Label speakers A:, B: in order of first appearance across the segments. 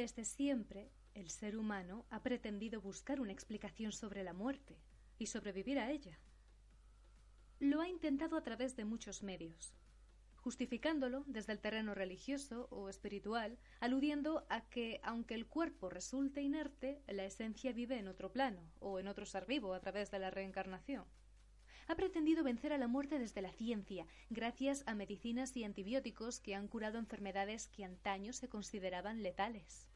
A: Desde siempre, el ser humano ha pretendido buscar una explicación sobre la muerte y sobrevivir a ella. Lo ha intentado a través de muchos medios, justificándolo desde el terreno religioso o espiritual, aludiendo a que, aunque el cuerpo resulte inerte, la esencia vive en otro plano o en otro ser vivo a través de la reencarnación. Ha pretendido vencer a la muerte desde la ciencia, gracias a medicinas y antibióticos que han curado enfermedades que antaño se consideraban letales.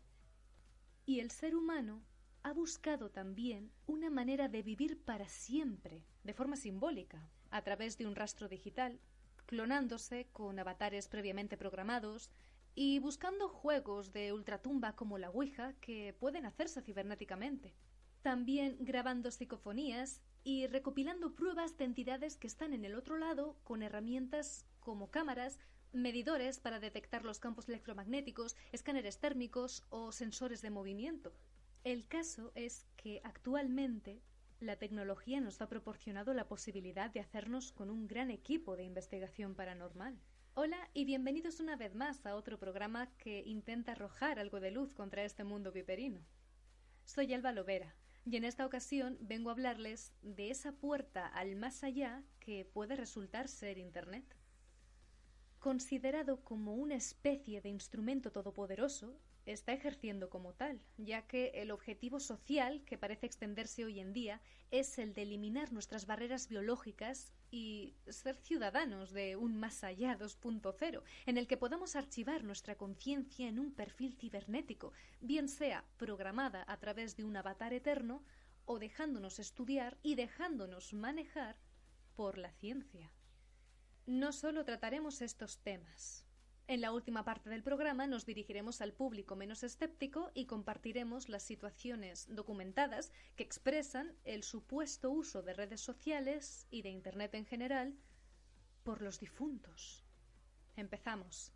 A: Y el ser humano ha buscado también una manera de vivir para siempre, de forma simbólica, a través de un rastro digital, clonándose con avatares previamente programados y buscando juegos de ultratumba como la Ouija que pueden hacerse cibernéticamente. También grabando psicofonías y recopilando pruebas de entidades que están en el otro lado con herramientas como cámaras, medidores para detectar los campos electromagnéticos, escáneres térmicos o sensores de movimiento. El caso es que actualmente la tecnología nos ha proporcionado la posibilidad de hacernos con un gran equipo de investigación paranormal. Hola y bienvenidos una vez más a otro programa que intenta arrojar algo de luz contra este mundo viperino. Soy Alba Lovera y en esta ocasión vengo a hablarles de esa puerta al más allá que puede resultar ser Internet. Considerado como una especie de instrumento todopoderoso, está ejerciendo como tal, ya que el objetivo social que parece extenderse hoy en día es el de eliminar nuestras barreras biológicas y ser ciudadanos de un más allá 2.0, en el que podamos archivar nuestra conciencia en un perfil cibernético, bien sea programada a través de un avatar eterno o dejándonos estudiar y dejándonos manejar por la ciencia. No solo trataremos estos temas. En la última parte del programa nos dirigiremos al público menos escéptico y compartiremos las situaciones documentadas que expresan el supuesto uso de redes sociales y de Internet en general por los difuntos. Empezamos.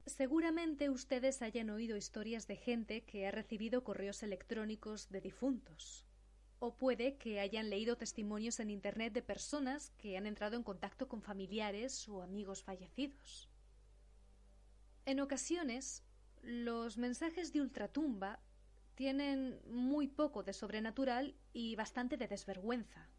A: Seguramente ustedes hayan oído historias de gente que ha recibido correos electrónicos de difuntos. O puede que hayan leído testimonios en Internet de personas que han entrado en contacto con familiares o amigos fallecidos. En ocasiones, los mensajes de ultratumba tienen muy poco de sobrenatural y bastante de desvergüenza.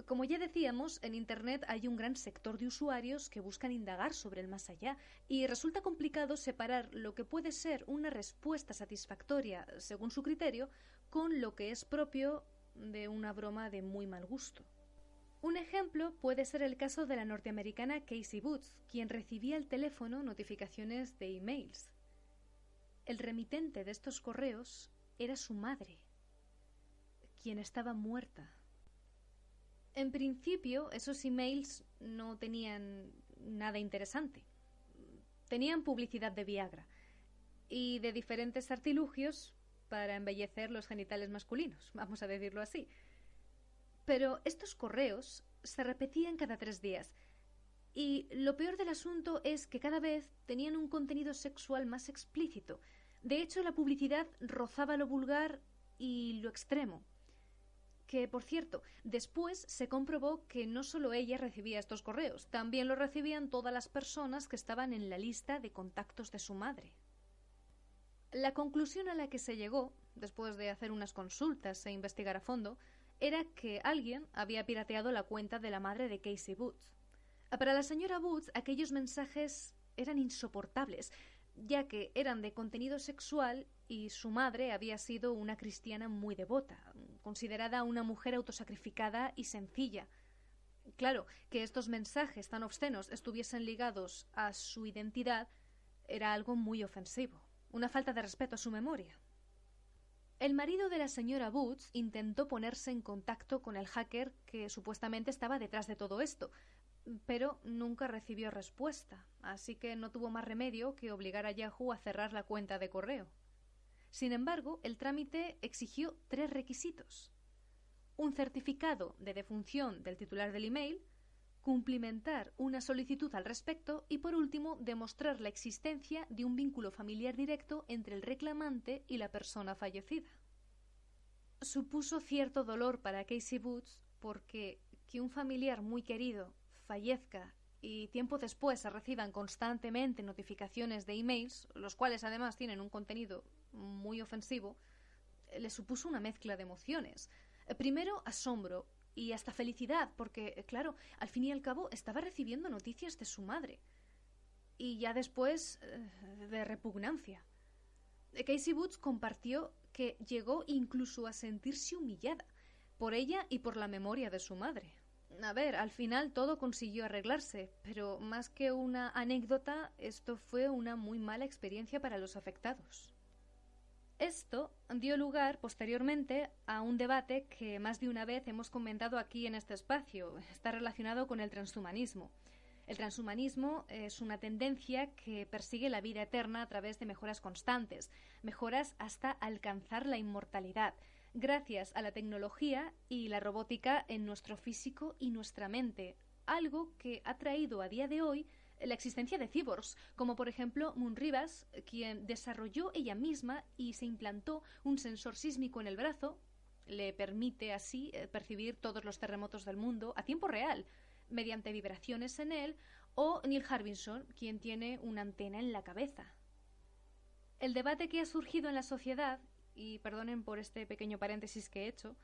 A: Como ya decíamos, en Internet hay un gran sector de usuarios que buscan indagar sobre el más allá y resulta complicado separar lo que puede ser una respuesta satisfactoria según su criterio con lo que es propio de una broma de muy mal gusto. Un ejemplo puede ser el caso de la norteamericana Casey Booth, quien recibía al teléfono notificaciones de emails. El remitente de estos correos era su madre, quien estaba muerta. En principio, esos emails no tenían nada interesante. Tenían publicidad de Viagra y de diferentes artilugios para embellecer los genitales masculinos, vamos a decirlo así. Pero estos correos se repetían cada 3 días y lo peor del asunto es que cada vez tenían un contenido sexual más explícito. De hecho, la publicidad rozaba lo vulgar y lo extremo. Que, por cierto, después se comprobó que no solo ella recibía estos correos, también lo recibían todas las personas que estaban en la lista de contactos de su madre. La conclusión a la que se llegó, después de hacer unas consultas e investigar a fondo, era que alguien había pirateado la cuenta de la madre de Casey Booth. Para la señora Booth, aquellos mensajes eran insoportables, ya que eran de contenido sexual y su madre había sido una cristiana muy devota, considerada una mujer autosacrificada y sencilla. Claro, que estos mensajes tan obscenos estuviesen ligados a su identidad era algo muy ofensivo, una falta de respeto a su memoria. El marido de la señora Booth intentó ponerse en contacto con el hacker que supuestamente estaba detrás de todo esto, pero nunca recibió respuesta, así que no tuvo más remedio que obligar a Yahoo a cerrar la cuenta de correo. Sin embargo, el trámite exigió 3 requisitos: un certificado de defunción del titular del email, cumplimentar una solicitud al respecto y, por último, demostrar la existencia de un vínculo familiar directo entre el reclamante y la persona fallecida. Supuso cierto dolor para Casey Booth porque que un familiar muy querido fallezca y tiempo después se reciban constantemente notificaciones de emails, los cuales además tienen un contenido muy ofensivo, le supuso una mezcla de emociones. Primero, asombro y hasta felicidad, porque, claro, al fin y al cabo estaba recibiendo noticias de su madre. Y ya después, de repugnancia. Casey Booth compartió que llegó incluso a sentirse humillada por ella y por la memoria de su madre. A ver, al final todo consiguió arreglarse, pero más que una anécdota, esto fue una muy mala experiencia para los afectados. Esto dio lugar posteriormente a un debate que más de una vez hemos comentado aquí en este espacio. Está relacionado con el transhumanismo. El transhumanismo es una tendencia que persigue la vida eterna a través de mejoras constantes, mejoras hasta alcanzar la inmortalidad, gracias a la tecnología y la robótica en nuestro físico y nuestra mente, algo que ha traído a día de hoy la existencia de cyborgs, como por ejemplo Moon Rivas, quien desarrolló ella misma y se implantó un sensor sísmico en el brazo, le permite así percibir todos los terremotos del mundo a tiempo real, mediante vibraciones en él, o Neil Harbinson, quien tiene una antena en la cabeza. El debate que ha surgido en la sociedad, y perdonen por este pequeño paréntesis que he hecho,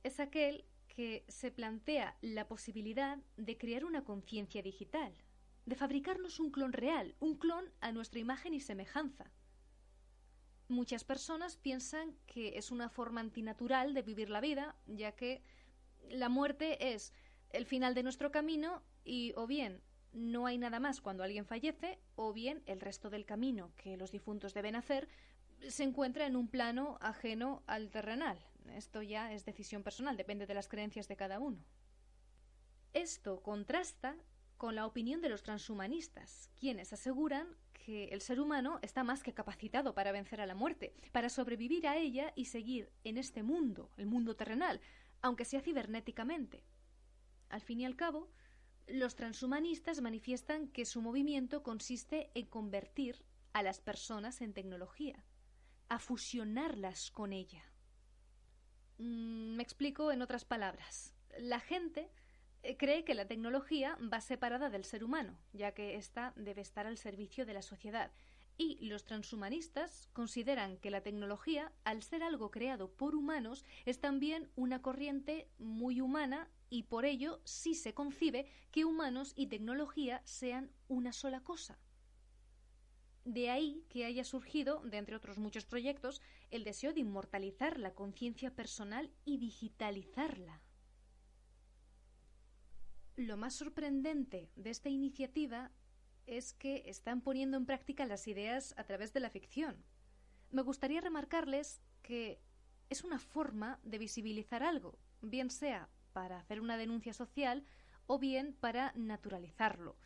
A: es aquel que se plantea la posibilidad de crear una conciencia digital, de fabricarnos un clon real, un clon a nuestra imagen y semejanza. Muchas personas piensan que es una forma antinatural de vivir la vida, ya que la muerte es el final de nuestro camino y o bien no hay nada más cuando alguien fallece, o bien el resto del camino que los difuntos deben hacer se encuentra en un plano ajeno al terrenal. Esto ya es decisión personal, depende de las creencias de cada uno. Esto contrasta con la opinión de los transhumanistas, quienes aseguran que el ser humano está más que capacitado para vencer a la muerte, para sobrevivir a ella y seguir en este mundo, el mundo terrenal, aunque sea cibernéticamente. Al fin y al cabo, los transhumanistas manifiestan que su movimiento consiste en convertir a las personas en tecnología, a fusionarlas con ella. Me explico en otras palabras. La gente cree que la tecnología va separada del ser humano, ya que ésta debe estar al servicio de la sociedad. Y los transhumanistas consideran que la tecnología, al ser algo creado por humanos, es también una corriente muy humana y por ello sí se concibe que humanos y tecnología sean una sola cosa. De ahí que haya surgido, de entre otros muchos proyectos, el deseo de inmortalizar la conciencia personal y digitalizarla. Lo más sorprendente de esta iniciativa es que están poniendo en práctica las ideas a través de la ficción. Me gustaría remarcarles que es una forma de visibilizar algo, bien sea para hacer una denuncia social o bien para naturalizarlo.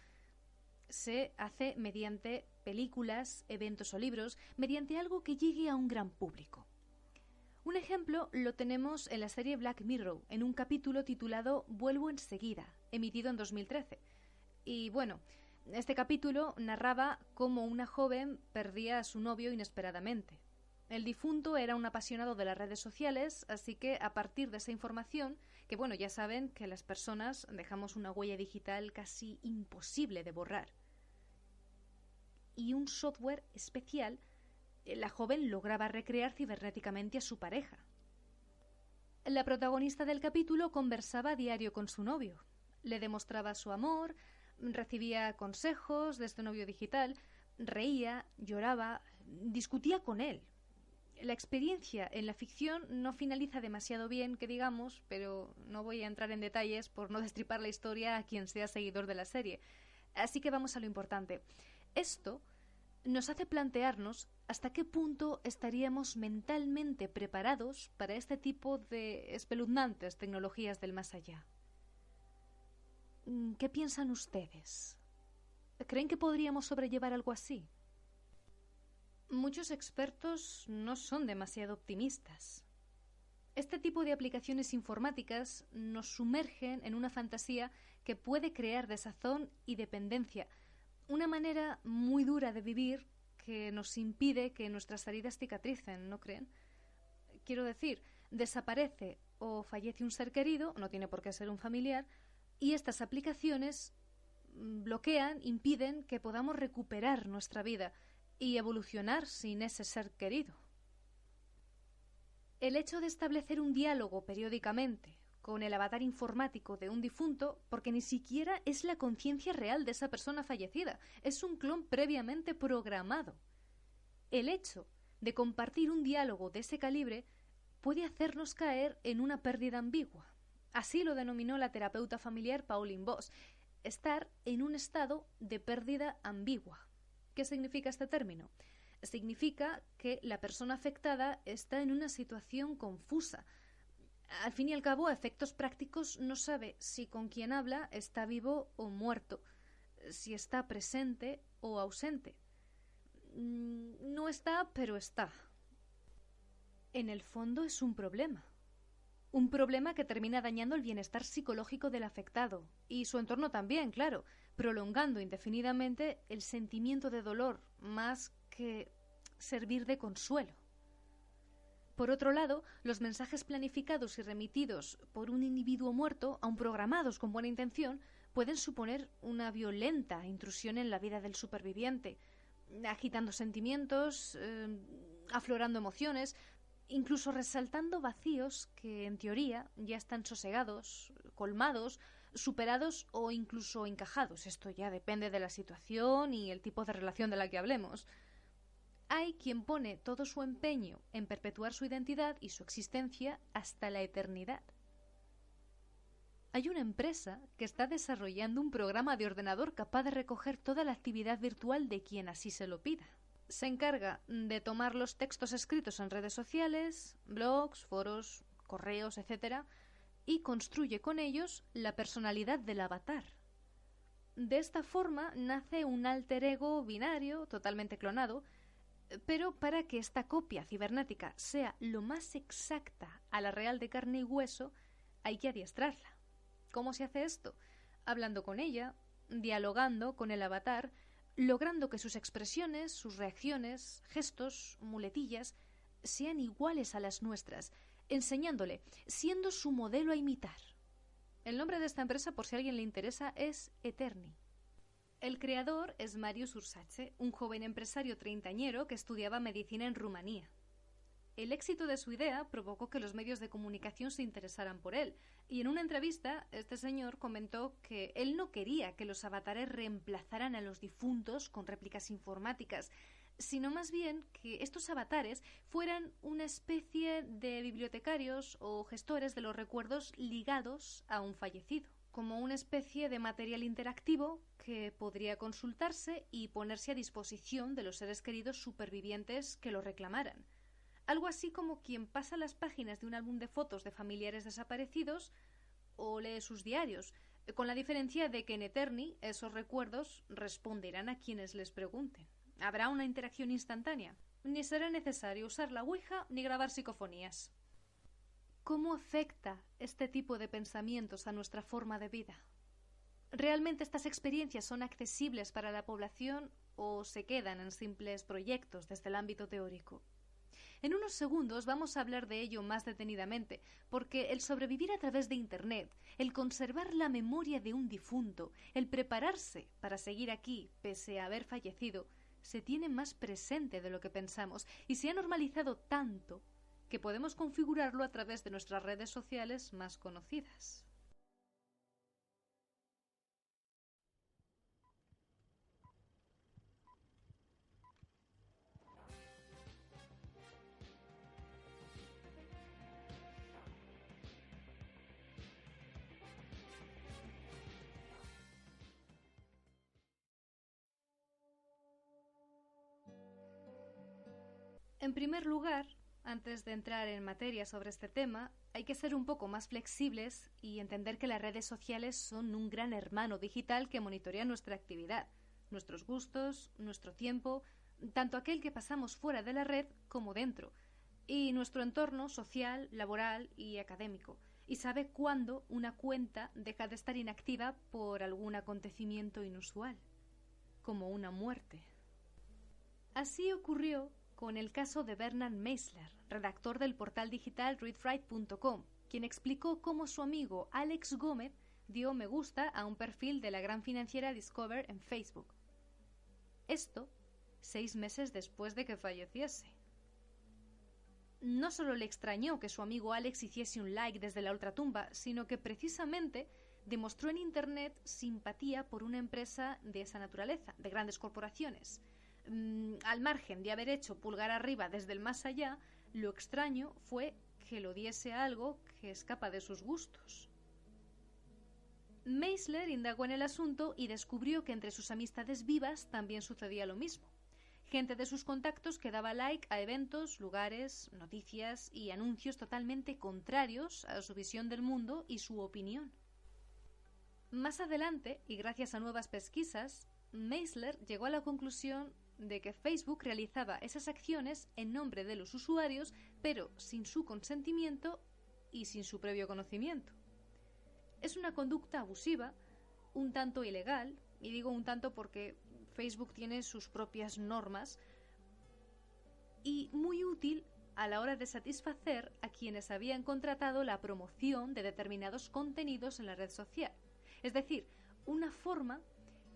A: Se hace mediante películas, eventos o libros, mediante algo que llegue a un gran público. Un ejemplo lo tenemos en la serie Black Mirror, en un capítulo titulado Vuelvo enseguida, emitido en 2013. Y bueno, este capítulo narraba cómo una joven perdía a su novio inesperadamente. El difunto era un apasionado de las redes sociales, así que a partir de esa información, que bueno, ya saben que las personas dejamos una huella digital casi imposible de borrar. Y un software especial, la joven lograba recrear cibernéticamente a su pareja. La protagonista del capítulo conversaba a diario con su novio. Le demostraba su amor, recibía consejos de este novio digital, reía, lloraba, discutía con él. La experiencia en la ficción no finaliza demasiado bien, que digamos, pero no voy a entrar en detalles por no destripar la historia a quien sea seguidor de la serie. Así que vamos a lo importante. Esto nos hace plantearnos hasta qué punto estaríamos mentalmente preparados para este tipo de espeluznantes tecnologías del más allá. ¿Qué piensan ustedes? ¿Creen que podríamos sobrellevar algo así? Muchos expertos no son demasiado optimistas. Este tipo de aplicaciones informáticas nos sumergen en una fantasía que puede crear desazón y dependencia, una manera muy dura de vivir que nos impide que nuestras heridas cicatricen, ¿no creen? Quiero decir, desaparece o fallece un ser querido, no tiene por qué ser un familiar, y estas aplicaciones bloquean, impiden que podamos recuperar nuestra vida y evolucionar sin ese ser querido. El hecho de establecer un diálogo periódicamente con el avatar informático de un difunto, porque ni siquiera es la conciencia real de esa persona fallecida, es un clon previamente programado. El hecho de compartir un diálogo de ese calibre puede hacernos caer en una pérdida ambigua. Así lo denominó la terapeuta familiar Pauline Boss, estar en un estado de pérdida ambigua. ¿Qué significa este término? Significa que la persona afectada está en una situación confusa. Al fin y al cabo, a efectos prácticos, no sabe si con quien habla está vivo o muerto, si está presente o ausente. No está, pero está. En el fondo es un problema. Un problema que termina dañando el bienestar psicológico del afectado y su entorno también, claro, prolongando indefinidamente el sentimiento de dolor más que servir de consuelo. Por otro lado, los mensajes planificados y remitidos por un individuo muerto, aun programados con buena intención, pueden suponer una violenta intrusión en la vida del superviviente, agitando sentimientos, aflorando emociones, incluso resaltando vacíos que, en teoría, ya están sosegados, colmados, superados o incluso encajados. Esto ya depende de la situación y el tipo de relación de la que hablemos. Hay quien pone todo su empeño en perpetuar su identidad y su existencia hasta la eternidad. Hay una empresa que está desarrollando un programa de ordenador capaz de recoger toda la actividad virtual de quien así se lo pida. Se encarga de tomar los textos escritos en redes sociales, blogs, foros, correos, etc., y construye con ellos la personalidad del avatar. De esta forma nace un alter ego binario totalmente clonado, pero para que esta copia cibernética sea lo más exacta a la real de carne y hueso, hay que adiestrarla. ¿Cómo se hace esto? Hablando con ella, dialogando con el avatar, logrando que sus expresiones, sus reacciones, gestos, muletillas, sean iguales a las nuestras, enseñándole, siendo su modelo a imitar. El nombre de esta empresa, por si a alguien le interesa, es Eterni. El creador es Marius Ursache, un joven empresario treintañero que estudiaba medicina en Rumanía. El éxito de su idea provocó que los medios de comunicación se interesaran por él, y en una entrevista este señor comentó que él no quería que los avatares reemplazaran a los difuntos con réplicas informáticas, sino más bien que estos avatares fueran una especie de bibliotecarios o gestores de los recuerdos ligados a un fallecido, como una especie de material interactivo que podría consultarse y ponerse a disposición de los seres queridos supervivientes que lo reclamaran. Algo así como quien pasa las páginas de un álbum de fotos de familiares desaparecidos o lee sus diarios, con la diferencia de que en Eterni esos recuerdos responderán a quienes les pregunten. Habrá una interacción instantánea. Ni será necesario usar la Ouija ni grabar psicofonías. ¿Cómo afecta este tipo de pensamientos a nuestra forma de vida? ¿Realmente estas experiencias son accesibles para la población o se quedan en simples proyectos desde el ámbito teórico? En unos segundos vamos a hablar de ello más detenidamente, porque el sobrevivir a través de Internet, el conservar la memoria de un difunto, el prepararse para seguir aquí pese a haber fallecido, se tiene más presente de lo que pensamos y se ha normalizado tanto que podemos configurarlo a través de nuestras redes sociales más conocidas. En primer lugar, antes de entrar en materia sobre este tema, hay que ser un poco más flexibles y entender que las redes sociales son un gran hermano digital que monitorea nuestra actividad, nuestros gustos, nuestro tiempo, tanto aquel que pasamos fuera de la red como dentro. y nuestro entorno social, laboral y académico, y sabe cuándo una cuenta deja de estar inactiva por algún acontecimiento inusual, como una muerte. Así ocurrió con el caso de Bernard Meisler, redactor del portal digital readwrite.com, quien explicó cómo su amigo Alex Gómez dio me gusta a un perfil de la gran financiera Discover en Facebook. Esto 6 meses después de que falleciese. No solo le extrañó que su amigo Alex hiciese un like desde la ultratumba, sino que precisamente demostró en Internet simpatía por una empresa de esa naturaleza, de grandes corporaciones. Al margen de haber hecho pulgar arriba desde el más allá, lo extraño fue que lo diese a algo que escapa de sus gustos. Meisler indagó en el asunto y descubrió que entre sus amistades vivas también sucedía lo mismo. Gente de sus contactos que daba like a eventos, lugares, noticias y anuncios totalmente contrarios a su visión del mundo y su opinión. Más adelante, y gracias a nuevas pesquisas, Meisler llegó a la conclusión de que Facebook realizaba esas acciones en nombre de los usuarios, pero sin su consentimiento y sin su previo conocimiento. Es una conducta abusiva, un tanto ilegal, y digo un tanto porque Facebook tiene sus propias normas, y muy útil a la hora de satisfacer a quienes habían contratado la promoción de determinados contenidos en la red social. Es decir, una forma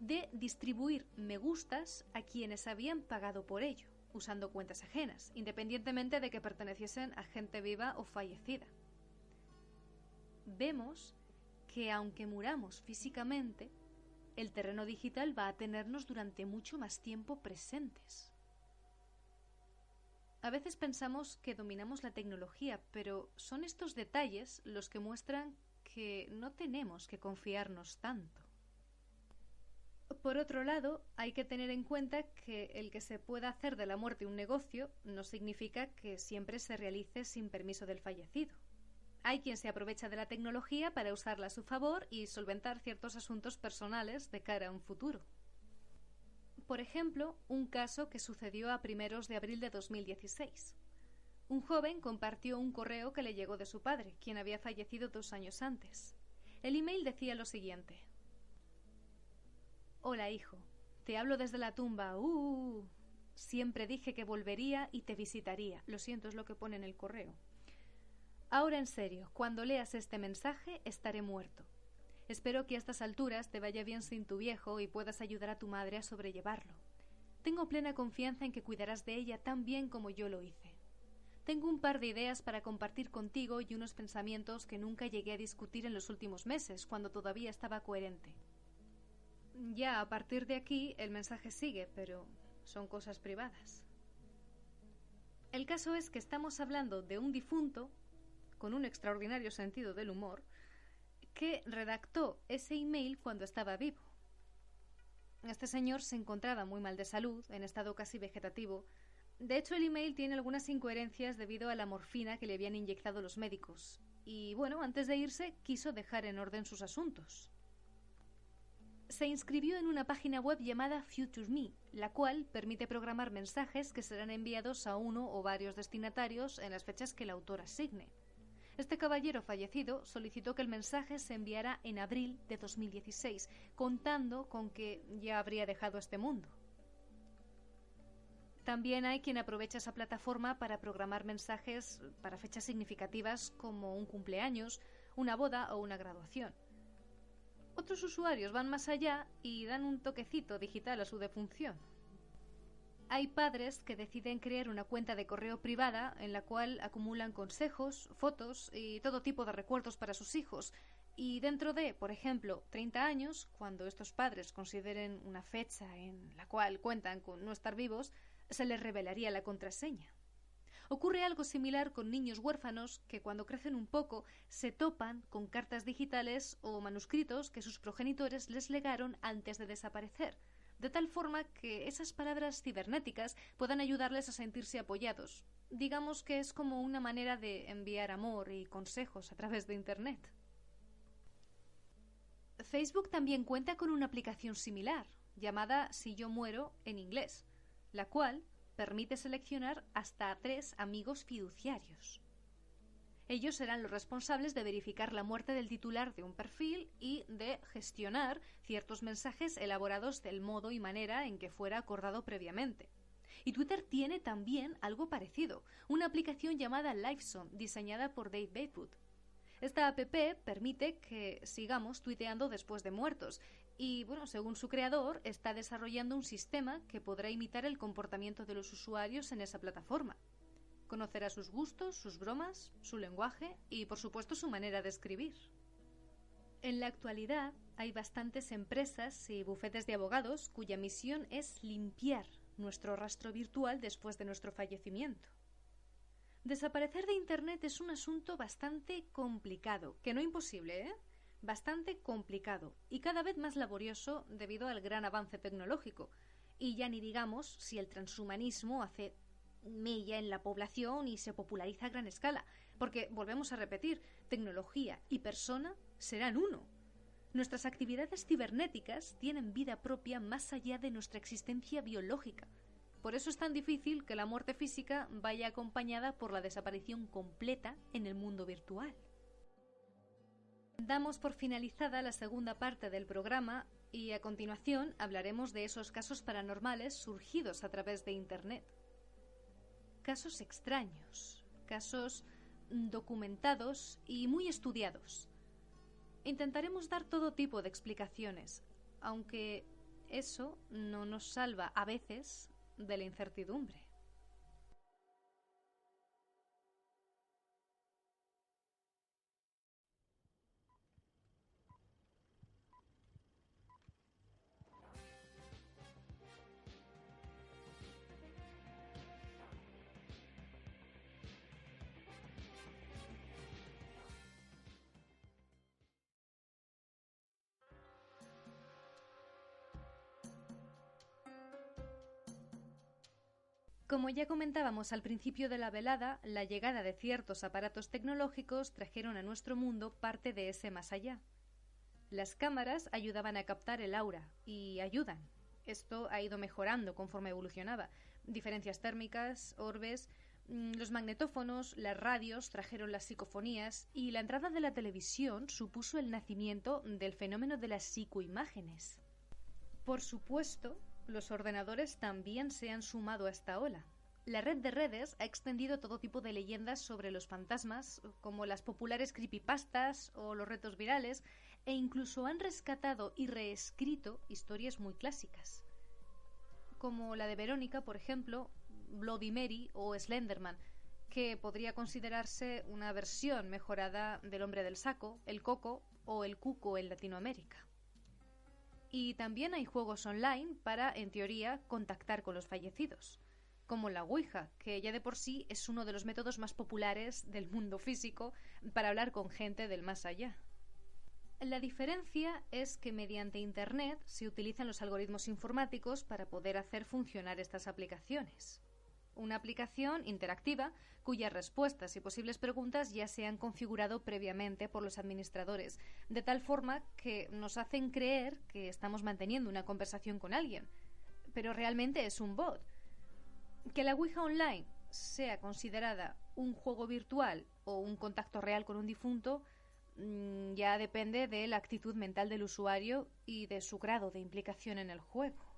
A: de distribuir me gustas a quienes habían pagado por ello, usando cuentas ajenas, independientemente de que perteneciesen a gente viva o fallecida. Vemos que aunque muramos físicamente, el terreno digital va a tenernos durante mucho más tiempo presentes. A veces pensamos que dominamos la tecnología, pero son estos detalles los que muestran que no tenemos que confiarnos tanto. Por otro lado, hay que tener en cuenta que el que se pueda hacer de la muerte un negocio no significa que siempre se realice sin permiso del fallecido. Hay quien se aprovecha de la tecnología para usarla a su favor y solventar ciertos asuntos personales de cara a un futuro. Por ejemplo, un caso que sucedió a primeros de abril de 2016. Un joven compartió un correo que le llegó de su padre, quien había fallecido 2 años antes. El email decía lo siguiente: Hola, hijo. Te hablo desde la tumba. Siempre dije que volvería y te visitaría. Lo siento, es lo que pone en el correo. Ahora en serio, cuando leas este mensaje estaré muerto. Espero que a estas alturas te vaya bien sin tu viejo y puedas ayudar a tu madre a sobrellevarlo. Tengo plena confianza en que cuidarás de ella tan bien como yo lo hice. Tengo un par de ideas para compartir contigo y unos pensamientos que nunca llegué a discutir en los últimos meses, cuando todavía estaba coherente. Ya a partir de aquí el mensaje sigue, pero son cosas privadas. El caso es que estamos hablando de un difunto con un extraordinario sentido del humor que redactó ese email cuando estaba vivo. Este señor se encontraba muy mal de salud, en estado casi vegetativo. De hecho, el email tiene algunas incoherencias debido a la morfina que le habían inyectado los médicos. Y bueno, antes de irse, quiso dejar en orden sus asuntos. Se inscribió en una página web llamada Future Me, la cual permite programar mensajes que serán enviados a uno o varios destinatarios en las fechas que el autor asigne. Este caballero fallecido solicitó que el mensaje se enviara en abril de 2016, contando con que ya habría dejado este mundo. También hay quien aprovecha esa plataforma para programar mensajes para fechas significativas como un cumpleaños, una boda o una graduación. Otros usuarios van más allá y dan un toquecito digital a su defunción. Hay padres que deciden crear una cuenta de correo privada en la cual acumulan consejos, fotos y todo tipo de recuerdos para sus hijos. Y dentro de, por ejemplo, 30 años, cuando estos padres consideren una fecha en la cual cuentan con no estar vivos, se les revelaría la contraseña. Ocurre algo similar con niños huérfanos que cuando crecen un poco se topan con cartas digitales o manuscritos que sus progenitores les legaron antes de desaparecer, de tal forma que esas palabras cibernéticas puedan ayudarles a sentirse apoyados. Digamos que es como una manera de enviar amor y consejos a través de Internet. Facebook también cuenta con una aplicación similar, llamada Si yo muero en inglés, la cual, permite seleccionar hasta 3 amigos fiduciarios. Ellos serán los responsables de verificar la muerte del titular de un perfil y de gestionar ciertos mensajes elaborados del modo y manera en que fuera acordado previamente. Y Twitter tiene también algo parecido, una aplicación llamada Liveson, diseñada por Dave Batewood. Esta app permite que sigamos tuiteando después de muertos y, según su creador, está desarrollando un sistema que podrá imitar el comportamiento de los usuarios en esa plataforma. Conocerá sus gustos, sus bromas, su lenguaje y, por supuesto, su manera de escribir. En la actualidad hay bastantes empresas y bufetes de abogados cuya misión es limpiar nuestro rastro virtual después de nuestro fallecimiento. Desaparecer de Internet es un asunto bastante complicado, que no imposible, bastante complicado y cada vez más laborioso debido al gran avance tecnológico. Y ya ni digamos si el transhumanismo hace mella en la población y se populariza a gran escala, porque, volvemos a repetir, tecnología y persona serán uno. Nuestras actividades cibernéticas tienen vida propia más allá de nuestra existencia biológica. Por eso es tan difícil que la muerte física vaya acompañada por la desaparición completa en el mundo virtual. Damos por finalizada la segunda parte del programa y a continuación hablaremos de esos casos paranormales surgidos a través de Internet. Casos extraños, casos documentados y muy estudiados. Intentaremos dar todo tipo de explicaciones, aunque eso no nos salva a veces de la incertidumbre. Como ya comentábamos al principio de la velada, la llegada de ciertos aparatos tecnológicos trajeron a nuestro mundo parte de ese más allá. Las cámaras ayudaban a captar el aura, y ayudan. Esto ha ido mejorando conforme evolucionaba. Diferencias térmicas, orbes, los magnetófonos, las radios trajeron las psicofonías, y la entrada de la televisión supuso el nacimiento del fenómeno de las psicoimágenes. Por supuesto, los ordenadores también se han sumado a esta ola. La red de redes ha extendido todo tipo de leyendas sobre los fantasmas, como las populares creepypastas o los retos virales, e incluso han rescatado y reescrito historias muy clásicas, como la de Verónica, por ejemplo, Bloody Mary o Slenderman, que podría considerarse una versión mejorada del hombre del saco, el coco o el cuco en Latinoamérica. Y también hay juegos online para, en teoría, contactar con los fallecidos, como la Ouija, que ya de por sí es uno de los métodos más populares del mundo físico para hablar con gente del más allá. La diferencia es que mediante Internet se utilizan los algoritmos informáticos para poder hacer funcionar estas aplicaciones. Una aplicación interactiva cuyas respuestas y posibles preguntas ya se han configurado previamente por los administradores, de tal forma que nos hacen creer que estamos manteniendo una conversación con alguien, pero realmente es un bot. Que la Ouija Online sea considerada un juego virtual o un contacto real con un difunto ya depende de la actitud mental del usuario y de su grado de implicación en el juego.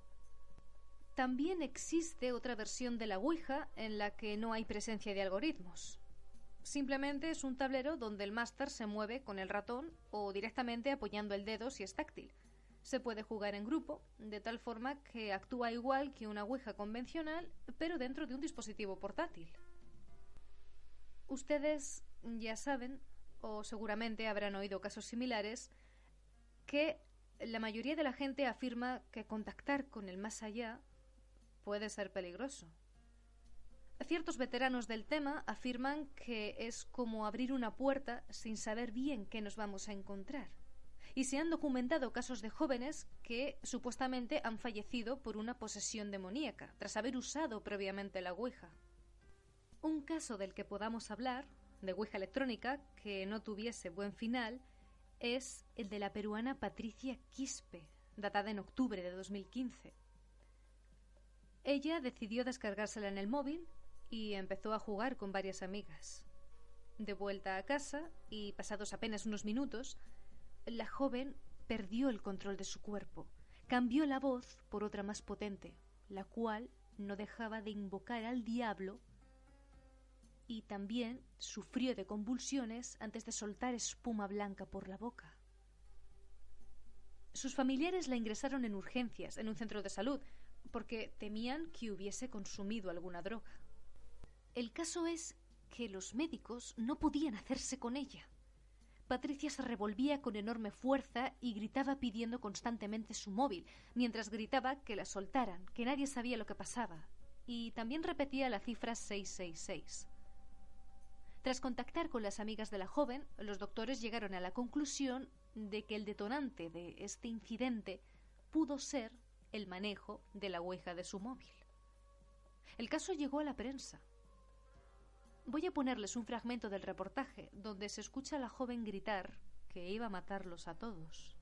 A: También existe otra versión de la Ouija en la que no hay presencia de algoritmos. Simplemente es un tablero donde el máster se mueve con el ratón o directamente apoyando el dedo si es táctil. Se puede jugar en grupo, de tal forma que actúa igual que una Ouija convencional, pero dentro de un dispositivo portátil. Ustedes ya saben, o seguramente habrán oído casos similares, que la mayoría de la gente afirma que contactar con el más allá puede ser peligroso. Ciertos veteranos del tema afirman que es como abrir una puerta sin saber bien qué nos vamos a encontrar. Y se han documentado casos de jóvenes que supuestamente han fallecido por una posesión demoníaca, tras haber usado previamente la Ouija. Un caso del que podamos hablar, de Ouija electrónica, que no tuviese buen final, es el de la peruana Patricia Quispe, datada en octubre de 2015. Ella decidió descargársela en el móvil y empezó a jugar con varias amigas. De vuelta a casa, y pasados apenas unos minutos, la joven perdió el control de su cuerpo. Cambió la voz por otra más potente, la cual no dejaba de invocar al diablo, y también sufrió de convulsiones antes de soltar espuma blanca por la boca. Sus familiares la ingresaron en urgencias en un centro de salud porque temían que hubiese consumido alguna droga. El caso es que los médicos no podían hacerse con ella. Patricia se revolvía con enorme fuerza y gritaba pidiendo constantemente su móvil, mientras gritaba que la soltaran, que nadie sabía lo que pasaba, y también repetía la cifra 666. Tras contactar con las amigas de la joven, los doctores llegaron a la conclusión de que el detonante de este incidente pudo ser el manejo de la ouija de su móvil. El caso llegó a la prensa. Voy a ponerles un fragmento del reportaje donde se escucha a la joven gritar que iba a matarlos a todos.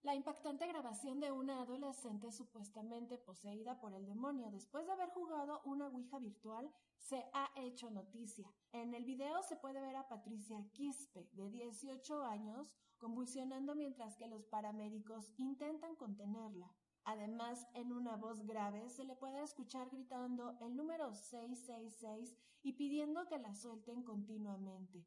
B: La impactante grabación de una adolescente supuestamente poseída por el demonio después de haber jugado una ouija virtual se ha hecho noticia. En el video se puede ver a Patricia Quispe, de 18 años, convulsionando mientras que los paramédicos intentan contenerla. Además, en una voz grave se le puede escuchar gritando el número 666 y pidiendo que la suelten continuamente.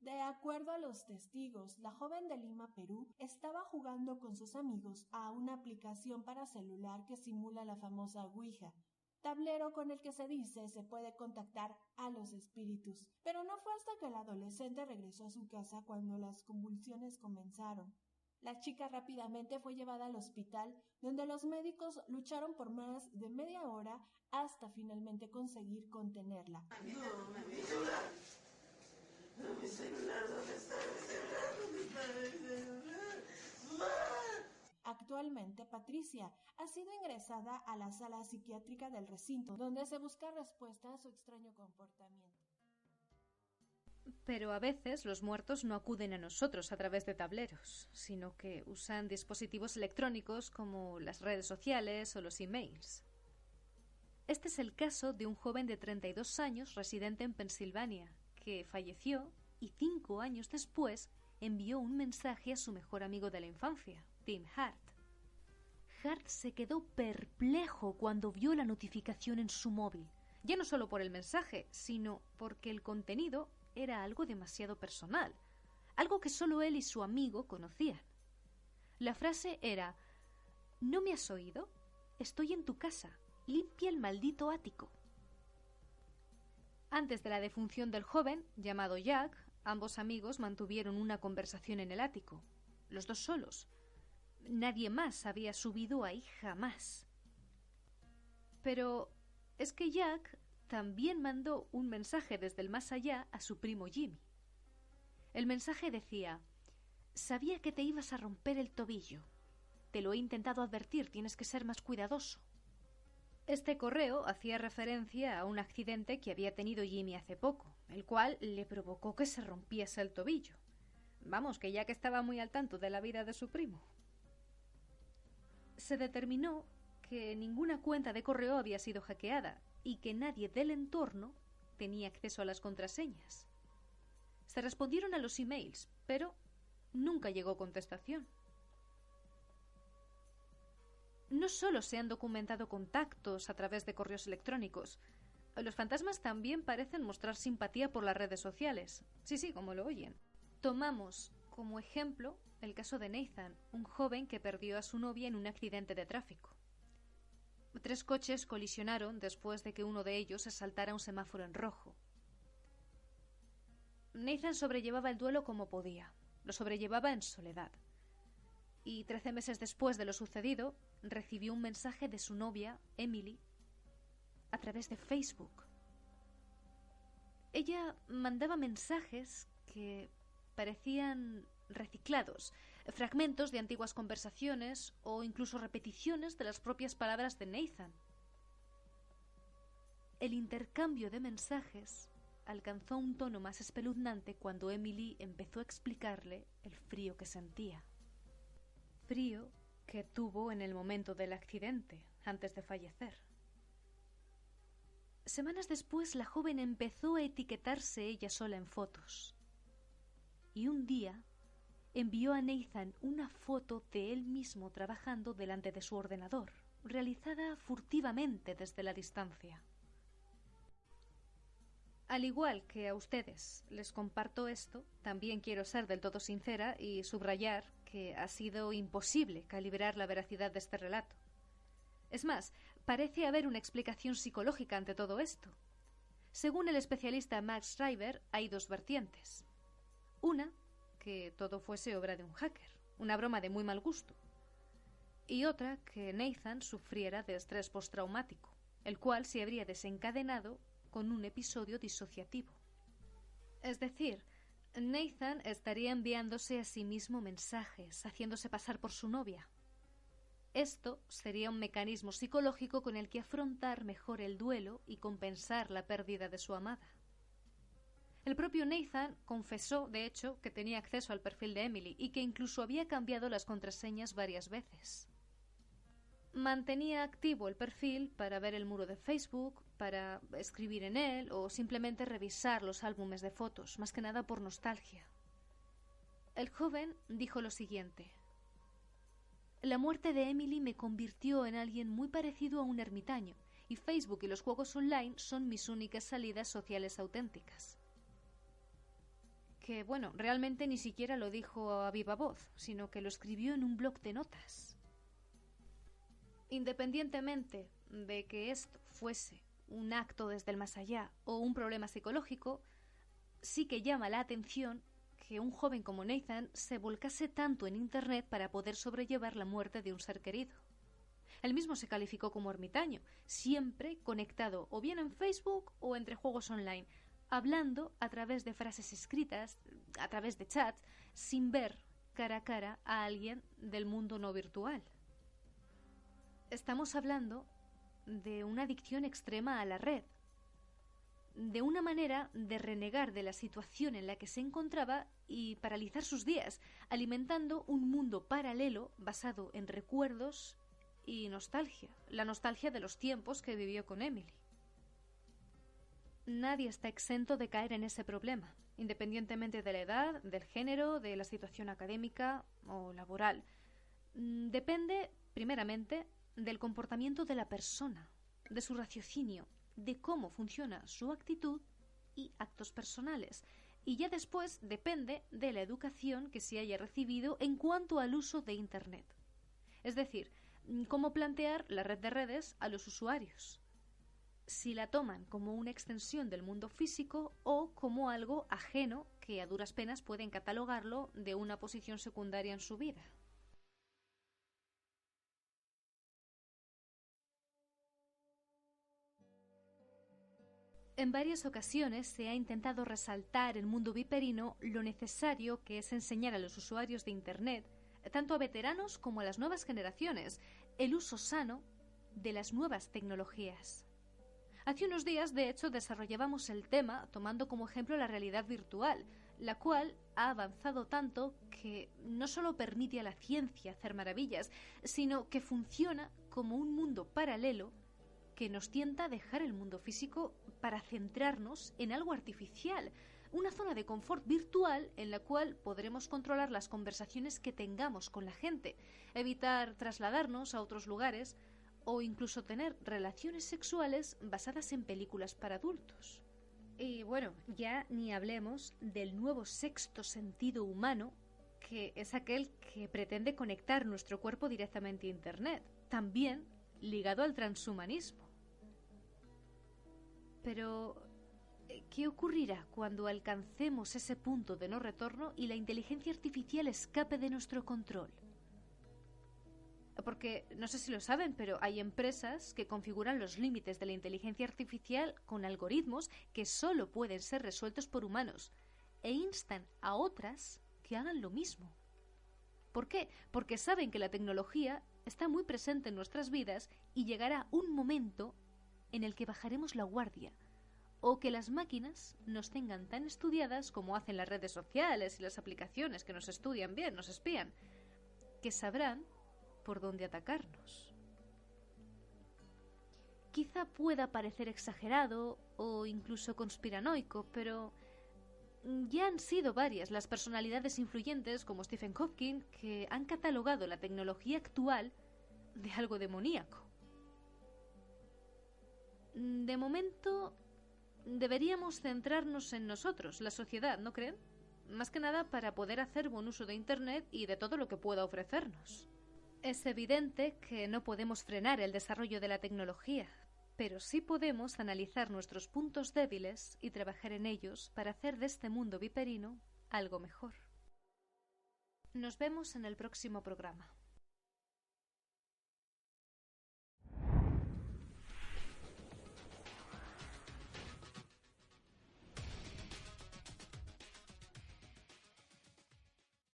B: De acuerdo a los testigos, la joven de Lima, Perú, estaba jugando con sus amigos a una aplicación para celular que simula la famosa Ouija, tablero con el que se dice se puede contactar a los espíritus. Pero no fue hasta que la adolescente regresó a su casa cuando las convulsiones comenzaron. La chica rápidamente fue llevada al hospital, donde los médicos lucharon por más de media hora hasta finalmente conseguir contenerla. Mi celular, ¿dónde está mi celular? ¿Dónde está mi celular? Actualmente, Patricia ha sido ingresada a la sala psiquiátrica del recinto, donde se busca respuesta a su extraño comportamiento.
A: Pero a veces los muertos no acuden a nosotros a través de tableros, sino que usan dispositivos electrónicos como las redes sociales o los emails. Este es el caso de un joven de 32 años residente en Pensilvania, que falleció y 5 años después envió un mensaje a su mejor amigo de la infancia, Tim Hart. Hart se quedó perplejo cuando vio la notificación en su móvil, ya no solo por el mensaje, sino porque el contenido era algo demasiado personal, algo que solo él y su amigo conocían. La frase era: ¿no me has oído? Estoy en tu casa, limpia el maldito ático. Antes de la defunción del joven, llamado Jack, ambos amigos mantuvieron una conversación en el ático, los dos solos. Nadie más había subido ahí jamás. Pero es que Jack también mandó un mensaje desde el más allá a su primo Jimmy. El mensaje decía: sabía que te ibas a romper el tobillo. Te lo he intentado advertir, tienes que ser más cuidadoso. Este correo hacía referencia a un accidente que había tenido Jimmy hace poco, el cual le provocó que se rompiese el tobillo. Vamos, que Jack estaba muy al tanto de la vida de su primo. Se determinó que ninguna cuenta de correo había sido hackeada y que nadie del entorno tenía acceso a las contraseñas. Se respondieron a los emails, pero nunca llegó contestación. No solo se han documentado contactos a través de correos electrónicos, los fantasmas también parecen mostrar simpatía por las redes sociales. Sí, como lo oyen. Tomamos como ejemplo el caso de Nathan, un joven que perdió a su novia en un accidente de tráfico. 3 coches colisionaron después de que uno de ellos se saltara un semáforo en rojo. Nathan sobrellevaba el duelo como podía. Lo sobrellevaba en soledad. Y 13 meses después de lo sucedido, recibió un mensaje de su novia, Emily, a través de Facebook. Ella mandaba mensajes que parecían reciclados, fragmentos de antiguas conversaciones o incluso repeticiones de las propias palabras de Nathan. El intercambio de mensajes alcanzó un tono más espeluznante cuando Emily empezó a explicarle el frío que sentía. Frío que tuvo en el momento del accidente, antes de fallecer. Semanas después, la joven empezó a etiquetarse ella sola en fotos. Y un día envió a Nathan una foto de él mismo trabajando delante de su ordenador, realizada furtivamente desde la distancia. Al igual que a ustedes les comparto esto, también quiero ser del todo sincera y subrayar que ha sido imposible calibrar la veracidad de este relato. Es más, parece haber una explicación psicológica ante todo esto. Según el especialista Max Schreiber, hay dos vertientes. Una, que todo fuese obra de un hacker, una broma de muy mal gusto. Y otra, que Nathan sufriera de estrés postraumático, el cual se habría desencadenado con un episodio disociativo. Es decir, Nathan estaría enviándose a sí mismo mensajes, haciéndose pasar por su novia. Esto sería un mecanismo psicológico con el que afrontar mejor el duelo y compensar la pérdida de su amada. El propio Nathan confesó, de hecho, que tenía acceso al perfil de Emily y que incluso había cambiado las contraseñas varias veces. Mantenía activo el perfil para ver el muro de Facebook, para escribir en él o simplemente revisar los álbumes de fotos, más que nada por nostalgia. El joven dijo lo siguiente: la muerte de Emily me convirtió en alguien muy parecido a un ermitaño, y Facebook y los juegos online son mis únicas salidas sociales auténticas. Que, bueno, realmente ni siquiera lo dijo a viva voz, sino que lo escribió en un bloc de notas. Independientemente de que esto fuese un acto desde el más allá o un problema psicológico, sí que llama la atención que un joven como Nathan se volcase tanto en Internet para poder sobrellevar la muerte de un ser querido. Él mismo se calificó como ermitaño, siempre conectado o bien en Facebook o entre juegos online, hablando a través de frases escritas, a través de chats, sin ver cara a cara a alguien del mundo no virtual. Estamos hablando de una adicción extrema a la red, de una manera de renegar de la situación en la que se encontraba y paralizar sus días, alimentando un mundo paralelo basado en recuerdos y nostalgia, la nostalgia de los tiempos que vivió con Emily. Nadie está exento de caer en ese problema, independientemente de la edad, del género, de la situación académica o laboral. Depende, primeramente, del comportamiento de la persona, de su raciocinio, de cómo funciona su actitud y actos personales. Y ya después depende de la educación que se haya recibido en cuanto al uso de Internet. Es decir, cómo plantear la red de redes a los usuarios. Si la toman como una extensión del mundo físico o como algo ajeno que a duras penas pueden catalogarlo de una posición secundaria en su vida. En varias ocasiones se ha intentado resaltar en mundo viperino lo necesario que es enseñar a los usuarios de Internet, tanto a veteranos como a las nuevas generaciones, el uso sano de las nuevas tecnologías. Hace unos días, de hecho, desarrollábamos el tema tomando como ejemplo la realidad virtual, la cual ha avanzado tanto que no solo permite a la ciencia hacer maravillas, sino que funciona como un mundo paralelo que nos tienta a dejar el mundo físico para centrarnos en algo artificial, una zona de confort virtual en la cual podremos controlar las conversaciones que tengamos con la gente, evitar trasladarnos a otros lugares o incluso tener relaciones sexuales basadas en películas para adultos. Y bueno, ya ni hablemos del nuevo sexto sentido humano, que es aquel que pretende conectar nuestro cuerpo directamente a Internet, también ligado al transhumanismo. Pero, ¿qué ocurrirá cuando alcancemos ese punto de no retorno y la inteligencia artificial escape de nuestro control? Porque, no sé si lo saben, pero hay empresas que configuran los límites de la inteligencia artificial con algoritmos que solo pueden ser resueltos por humanos e instan a otras que hagan lo mismo. ¿Por qué? Porque saben que la tecnología está muy presente en nuestras vidas y llegará un momento en el que bajaremos la guardia, o que las máquinas nos tengan tan estudiadas como hacen las redes sociales y las aplicaciones que nos estudian bien, nos espían, que sabrán por dónde atacarnos. Quizá pueda parecer exagerado o incluso conspiranoico, pero ya han sido varias las personalidades influyentes como Stephen Hawking que han catalogado la tecnología actual de algo demoníaco. De momento, deberíamos centrarnos en nosotros, la sociedad, ¿no creen? Más que nada para poder hacer buen uso de Internet y de todo lo que pueda ofrecernos. Es evidente que no podemos frenar el desarrollo de la tecnología, pero sí podemos analizar nuestros puntos débiles y trabajar en ellos para hacer de este mundo viperino algo mejor. Nos vemos en el próximo programa.